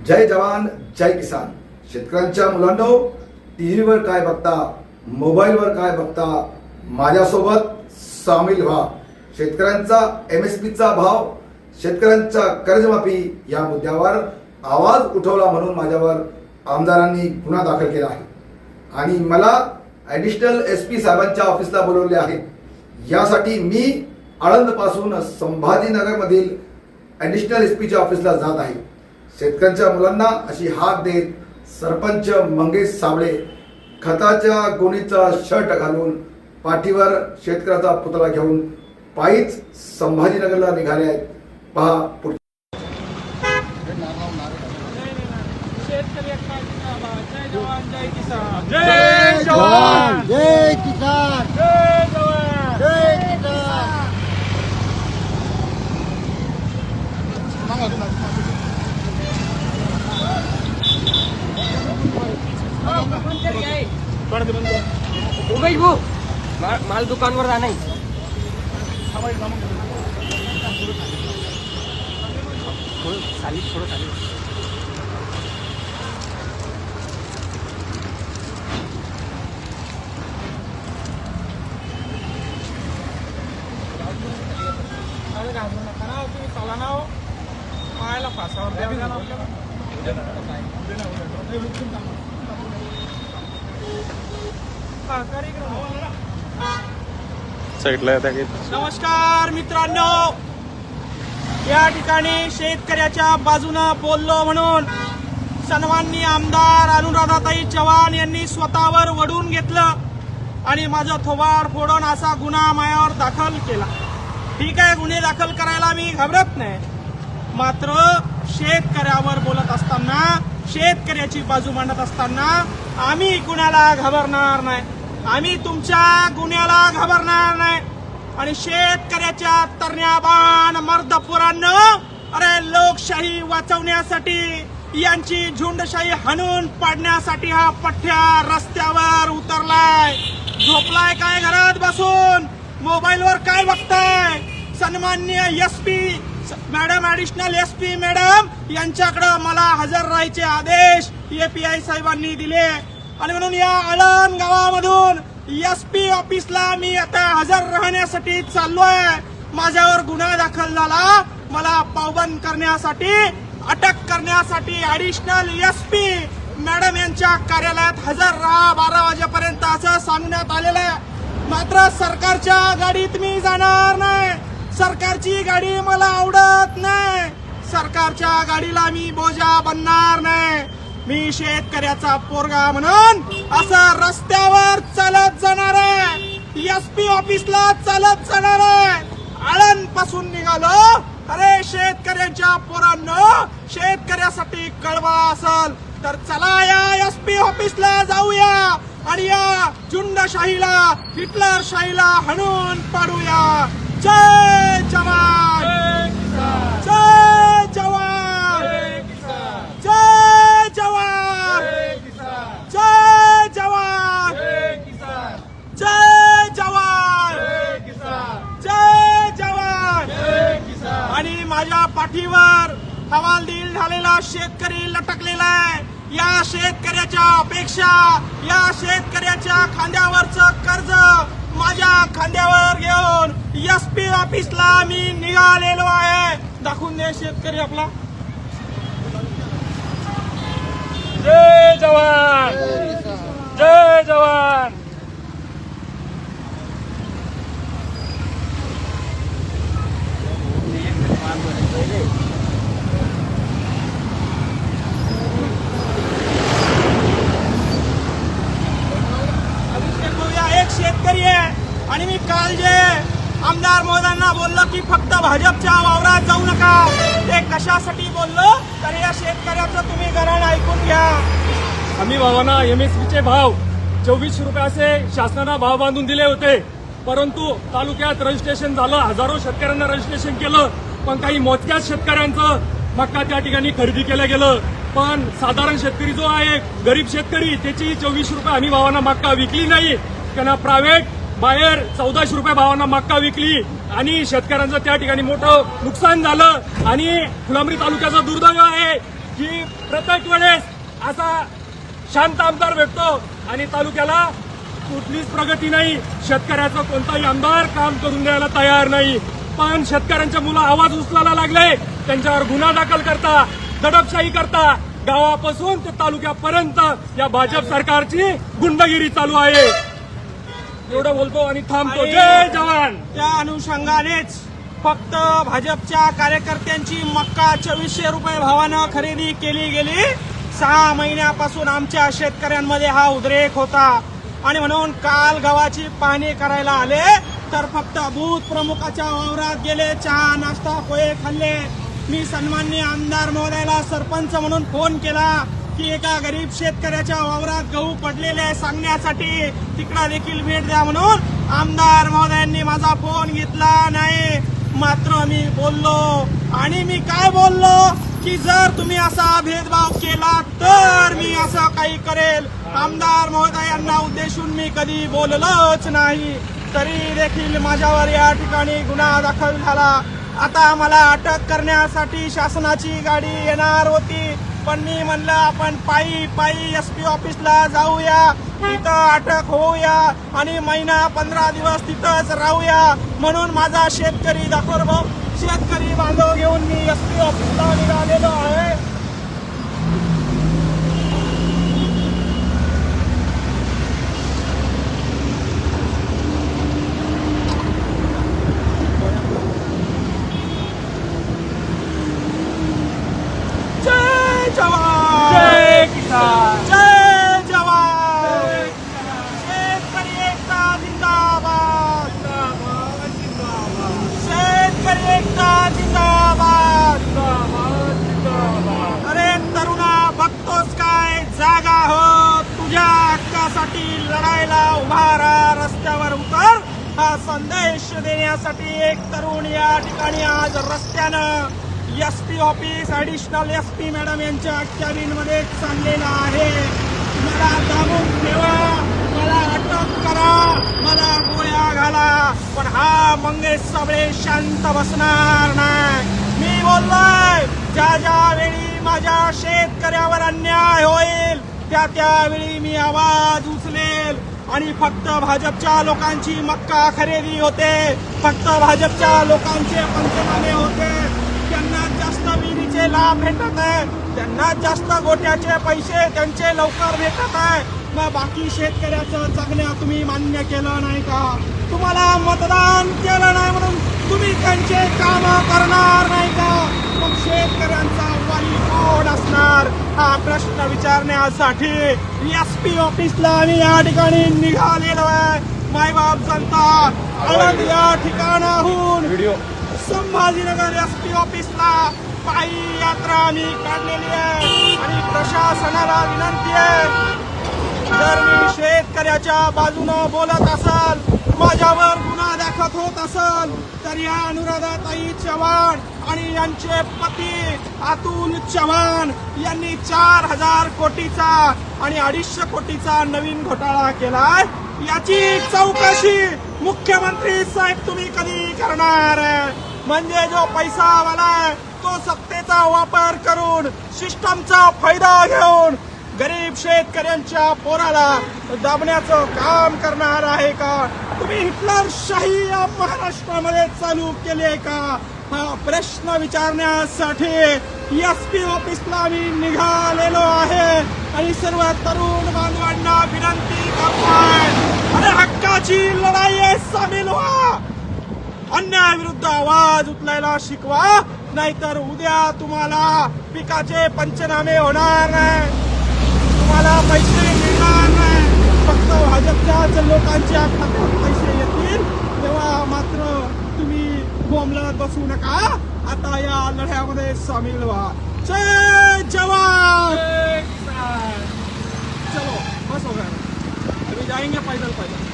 जय जवान जय किसान. शेतकऱ्यांच्या मुलांनो, टीव्हीवर काय बघता, मोबाईलवर काय बघता, माझ्यासोबत सामील व्हा. शेतकऱ्यांचा MSPचा भाव, शेतकऱ्यांचा कर्जमाफी या मुद्द्यावर आवाज उठवला म्हणून माझ्यावर आमदारांनी गुन्हा दाखल केला आहे आणि मला ॲडिशनल SP साहेबांच्या ऑफिसला बोलवले आहे. यासाठी मी आळंदपासून संभाजीनगरमधील ॲडिशनल SPच्या ऑफिसला जात आहे. शेतकऱ्यांच्या मुलांना अशी हाक देत सरपंच मंगेश साबळे खताच्या गोणीचा शर्ट घालून पाठीवर शेतकऱ्याचा पुतळा घेऊन पायीच संभाजीनगरला निघाले आहेत. पहा पुढे. जय जवान जय किसान. जय जवान जय किसान. जय जवान जय किसान. उमेश भाऊ माल दुकानवर जा नाही. पायाला फासावर द्यावं. नमस्कार मित्रांनो, या ठिकाणी शेतकऱ्याच्या बाजूने बोललो म्हणून सन्माननीय आमदार अनुराधाताई चव्हाण यांनी स्वतःवर वडून घेतलं आणि माझं थोबाड फोडून असा गुन्हा मायावर दाखल केला. ठीक आहे, गुन्हे दाखल करायला मी घाबरत नाही, मात्र शेतकऱ्यावर बोलत असताना, शेतकऱ्याची बाजू मांडत असताना आम्ही गुन्ह्याला घाबरणार नाही. आम्ही तुमच्या गुन्ह्याला घाबरणार नाही. आणि शेतकऱ्याच्या तरण्याबाण मर्दपुरांनो, अरे लोकशाही वाचवण्यासाठी, यांची झुंडशाही हाणून पाडण्यासाठी हा पठ्ठ्या रस्त्यावर उतरलाय. झोपलाय काय घरात बसून? मोबाईलवर काय बघताय? सन्माननीय SP madam, additional SP madam यांच्याकडे मला हजर राहायचे आदेश API साहेबांनी दिले आणि म्हणून या आळंद गावामधून SP ऑफिसला मी आता हजर राहण्यासाठी चाललोय. माझ्यावर गुन्हा दाखल झाला, मला पावबंद करण्यासाठी, अटक करण्यासाठी ॲडिशनल SP मॅडम यांच्या कार्यालयात हजर राहा 12 वाजेपर्यंत असं सांगण्यात आलेलं आहे. मात्र सरकारच्या गाडीत मी जाणार नाही. सरकारची गाडी मला आवडत नाही. सरकारच्या गाडीला मी बोजा बनणार नाही. मी शेतकऱ्याचा पोरगा म्हणून असं रस्त्यावर चालत जाणार आहे. SP ऑफिसला चालत जाणार आहे. आळंद पासून निघालो. अरे शेतकऱ्यांच्या पोरांनो, शेतकऱ्यासाठी कळवा असेल तर चला या SP ऑफिसला जाऊया आणि या झुंडशाहीला, हिटलरशाहीला हाणून पाडूया. जय जवान जय जवान जय जवान जय जवान जय जवान जय जवान. आणि माझ्या पाठीवर हवालदिल झालेला शेतकरी लटकलेला आहे. या शेतकऱ्याच्या अपेक्षा, या शेतकऱ्याच्या खांद्यावरचं कर्ज माझ्या खांद्यावर घेऊन SP ऑफिसला मी निघालेलो आहे. दाखवून दे शेतकरी आपला. जय जवान जय जवान. एक शेतकरी आहे आणि मी काल जे आमदार महोदयांना बोललो की फक्त भाजपच्या वावरात जाऊ नका, ते कशासाठी बोललो तर या शेतकऱ्याचं तुम्ही गरण ऐकून घ्या. आम्ही भावांना MSPचे भाव 2400 रुपये असे शासनानं भाव बांधून दिले होते, परंतु तालुक्यात रजिस्ट्रेशन झालं, हजारो शेतकऱ्यांना रजिस्ट्रेशन केलं, पण काही मोजक्याच शेतकऱ्यांचं मक्का त्या ठिकाणी खरेदी केलं गेलं. पण साधारण शेतकरी जो आहे, गरीब शेतकरी, त्याची 2400 रुपये आम्ही भावांना मक्का विकली नाही. त्यांना प्रायव्हेट बाहेर 1400 रुपये भावांना मक्का विकली आणि शेतकऱ्यांचं त्या ठिकाणी मोठं नुकसान झालं. आणि फुलंब्री तालुक्याचं दुर्दैव आहे की प्रत्येक वेळेस असा शांत आमदार भेटतो आणि तालुक्याला कुठलीच प्रगती नाही. शेतकऱ्याचं कोणताही आमदार काम करून द्यायला तयार नाही. पण शेतकऱ्यांच्या मुलं आवाज उचलायला लागले, त्यांच्यावर गुन्हा दाखल करता, दडपशाही करता. गावापासून ते तालुक्यापर्यंत या भाजप सरकारची गुंडगिरी चालू आहे. एवढं बोलतो आणि थांबतो. जय जवान. त्या अनुषंगानेच फक्त भाजपच्या कार्यकर्त्यांची मक्का 2400 रुपये भावानं खरेदी केली गेली. 6 महिन्यापासून आमच्या शेतकऱ्यांमध्ये हा उद्रेक होता आणि म्हणून काल गव्हाची पाहणी करायला आले तर फक्त बूथ प्रमुखाच्या वावरात गेले, चहा नाश्ता पोहे खाल्ले. मी सन्माननीय आमदार महोदयाला सरपंच म्हणून फोन केला की एका गरीब शेतकऱ्याच्या वावरात गहू पडलेले सांगण्यासाठी तिकडा देखील भेट द्या म्हणून. आमदार महोदयांनी माझा फोन घेतला नाही. मात्र मी बोललो आणि मी काय बोललो की जर तुम्ही असा भेदभाव केला तर मी असं काही करेल. आमदार महोदयांना उद्देशून मी कधी बोललोच नाही. तरी देखील माझ्यावर या ठिकाणी गुन्हा दाखल झाला. आता मला अटक करण्यासाठी शासनाची गाडी येणार होती, पण मी म्हणलं आपण पायी एसपी ऑफिसला जाऊया, तिथं अटक होऊया आणि महिना 15 दिवस तिथंच राहूया. म्हणून माझा शेतकरी बांधव घेऊन मी एसपी ऑफिसला निघालेलो आहे. जय जवान, जय किसान. जय जवान. शेतकरी एकता जिंदाबाद, शेतकरी एकता जिंदाबाद. अरे तरुणा, बघतोस काय, जागा हो, तुझ्या हक्कासाठी लढायला उभा राहा, रस्त्यावर उतर. हा संदेश देण्यासाठी एक तरुण या ठिकाणी आज रस्त्यानं SP office additional SP madam यांच्या कॅबिनमध्ये चाललेला आहे. मला दाबून ठेवा, मला अटक करा, मला गोळ्या घाला, पण हा मंगेश साबळे शांत बसणार नाही. मी बोललोय ज्या वेळी माझ्या शेतकऱ्यावर अन्याय होईल त्यावेळी मी आवाज उचलेल. आणि फक्त भाजपच्या लोकांची मक्का खरेदी होते, फक्त भाजपच्या लोकांचे पंचनामे होते, त्यांना जास्त विहिरीचे लाभ भेटत आहे, त्यांना जास्त गोट्याचे पैसे त्यांचे लवकर भेटत आहे. मग बाकी शेतकऱ्याचं जगण्या तुम्ही मान्य केलं नाही का? तुम्हाला मतदान केलं नाही म्हणून तुम्ही त्यांचे काम करणार नाही का? मग शेतकऱ्यांचा वाली कोण असणार? हा प्रश्न विचारण्यासाठी एसपी ऑफिसला आम्ही या ठिकाणी निघालेलो आहे. मायबाप जनता आळंद या ठिकाणाहून संभाजीनगर एसपी ऑफिसला पायी यात्रा आम्ही काढलेली आहे आणि प्रशासनाला विनंती आहे, जर मी शेतकऱ्याच्या बाजूनं बोलत असाल, माझ्यावर गुन्हा दाखल होत असेल, तर या अनुराधाताई चव्हाण आणि यांचे पती अतुल चव्हाण यांनी 4000 कोटीचा आणि 250 कोटीचा नवीन घोटाळा केलाय. याची चौकशी मुख्यमंत्री साहेब तुम्ही कधी करणार? म्हणजे जो पैसा वाला तो सत्तेचा वापर करून, सिस्टमचा फायदा घेऊन गरीब शेतकऱ्यांच्या पोराला दाबण्याचं काम करणार आहे का? तुम्ही हिटलरशाही या महाराष्ट्रामध्ये चालू केली आहे का? हा प्रश्न विचारण्यासाठी एसपी ऑफिसला आम्ही निघालेलो आहे आणि सर्व तरुण बांधवांना विनंती करतोय, अरे हक्काची लढाई आहे, सामील व्हा. अन्यायाविरुद्ध आवाज उचलायला शिकवा, नाहीतर उद्या तुम्हाला पिकाचे पंचनामे होणार नाही, तुम्हाला पैसे मिळणार नाही. फक्त भाजपच्याच लोकांच्या खात्यात पैसे येतील तेव्हा मात्र तुम्ही बोंबलत बसू नका. आता या लढ्यामध्ये सामील व्हा. जय जवान. चलो बस हो गया, अभी जाएंगे पैदल पैदल.